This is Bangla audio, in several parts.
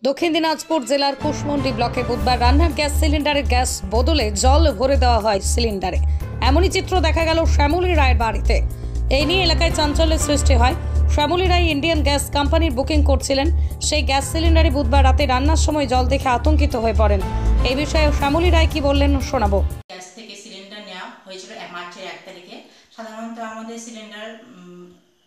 দক্ষিণ দিনাজপুর জেলার কুশমন্ডি ব্লকে বুধবার রান্নার গ্যাস সিলিন্ডারে গ্যাস বদলে জল ভরে দেওয়া হয় সিলিন্ডারে। এমনই চিত্র দেখা গেল শ্যামলী রায়ের বাড়িতে। এই নিয়ে এলাকায় চাঞ্চল্যের সৃষ্টি হয়। শ্যামলী রায় ইন্ডিয়ান গ্যাস কোম্পানির বুকিং করছিলেন। সেই গ্যাস সিলিন্ডারে বুধবার রাতে রান্নার সময় জল দেখে আতঙ্কিত হয়ে পড়েন। এই বিষয়ে শ্যামলী রায় কি বললেন শোনাবো। গ্যাস থেকে সিলিন্ডার নেওয়া হয়েছিল মার্চের 1 তারিখে। সাধারণত আমাদের সিলিন্ডার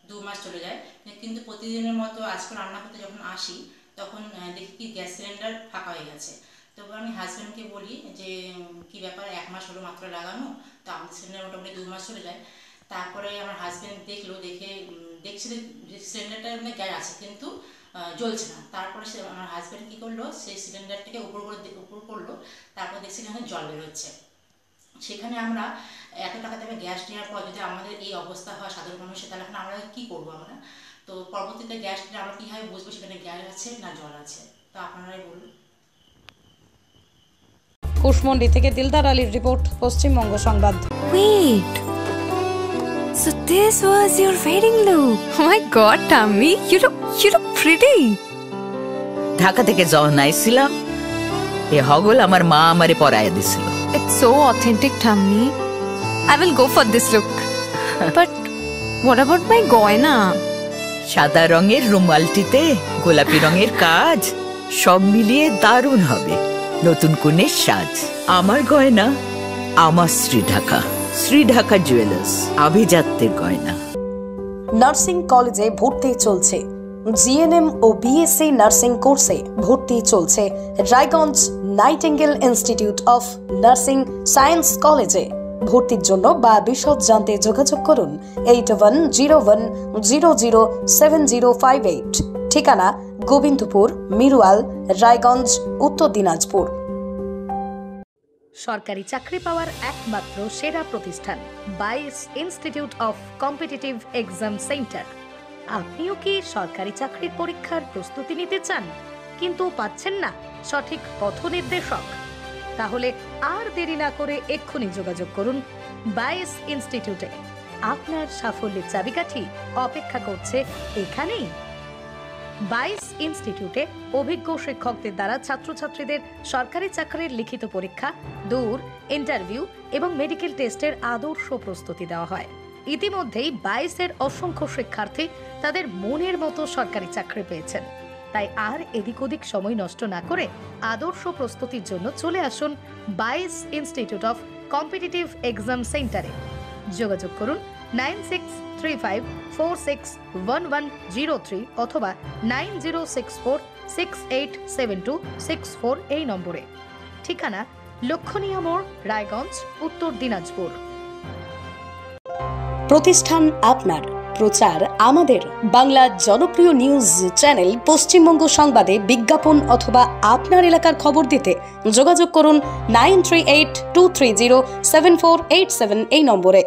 2 মাস চলে যায়, কিন্তু প্রতিদিনের মতো আজকে রান্না করতে যখন আসি তখন দেখি কি গ্যাস সিলিন্ডার ফাঁকা হয়ে গেছে। তো আমি হাজব্যান্ডকে বলি যে কি ব্যাপার, 1 মাস হলো মাত্র লাগানো, তো আমাদের সিলিন্ডার মোটামুটি 2 মাস চলে যায়। তারপরে আমার হাজব্যান্ড দেখছে সিলিন্ডারটা গ্যাস আছে কিন্তু জ্বলছে না। তারপরে আমার হাজব্যান্ড কী করলো, সেই সিলিন্ডারটাকে উপর করলো, তারপর দেখছি এখানে জল বেরোচ্ছে। সেখানে আমরা এত টাকা দিয়ে গ্যাস নেওয়ার পর যদি আমাদের এই অবস্থা হয় সাধারণ মানুষের, তাহলে এখন আমরা কী করবো? আমরা তো পরবর্তীতে গ্যাস নিয়ে আমরা কীভাবে বুঝবো সেখানে গ্যাস আছে না জল আছে? তো আপনারাই বলুন। কুশমন্ডি থেকে দিলদার আলীর রিপোর্ট, পশ্চিমবঙ্গ সংবাদ। Wait. So this was your wedding look. Oh my god, Tammy, you look pretty. Dhaka থেকে যখন আইছিলাম এ হগল আমার মা আমারে পরায় দিছিল। It's so authentic, Tammy. I will go for this look. But what about my goina? সাদা রঙের রুমালটিতে গোলাপি রঙের কাজ, সব মিলিয়ে দারুণ হবে নতুন কনের সাজ। আমার গয়না আমার শ্রী ঢাকা জুয়েলার্স, আভিজাত্যের গয়না। নার্সিং কলেজে ভর্তি চলছে। জিএনএম ও বিএসসি নার্সিং কোর্সে ভর্তি চলছে Raiganj nightingale institute of nursing science কলেজে। ভর্তির জন্য বা বিশদ জানতে যোগাযোগ করুন 8101007058। ঠিকানা গোবিন্দপুর, মিরুয়াল, রায়গঞ্জ, উত্তর দিনাজপুর। সরকারি চাকরি পাওয়ার একমাত্র সেরা প্রতিষ্ঠান 22 institute of competitive exam centre. আপনিও কি সরকারি চাকরির পরীক্ষার প্রস্তুতি নিতে চান কিন্তু পাচ্ছেন না সঠিক পথ নির্দেশক? তাহলে আর দেরি না করে এক্ষুনি যোগাযোগ করুন 22 ইনস্টিটিউটে। আপনার সাফল্যের চাবিকাঠি অপেক্ষা করছে এখানেই। 22 ইনস্টিটিউটে অভিজ্ঞ শিক্ষকদের দ্বারা ছাত্রছাত্রীদের সরকারি চাকরির লিখিত পরীক্ষা, দূর ইন্টারভিউ এবং মেডিকেল টেস্টের আদর্শ প্রস্তুতি দেওয়া হয়। ইতিমধ্যেই 22-এর অসংখ্য শিক্ষার্থী তাদের মনের মতো সরকারি চাকরি পেয়েছেন। তাই আর এদিক ওদিক সময় নষ্ট না করে আদর্শ প্রস্তুতির জন্য চলে আসুন 22 ইনস্টিটিউট অফ কম্পিটিটিভ এক্সাম সেন্টারে। যোগাযোগ করুন 9635461103 অথবা 9064687264 এই নম্বরে। ঠিকানা লক্ষণীয় মোড়, রায়গঞ্জ, উত্তর দিনাজপুর। প্রতিষ্ঠান আপনার, প্রচার আমাদের। বাংলা জনপ্রিয় নিউজ চ্যানেল পশ্চিমবঙ্গ সংবাদে বিজ্ঞাপন অথবা আপনার এলাকার খবর দিতে যোগাযোগ করুন 9382307487 এই নম্বরে।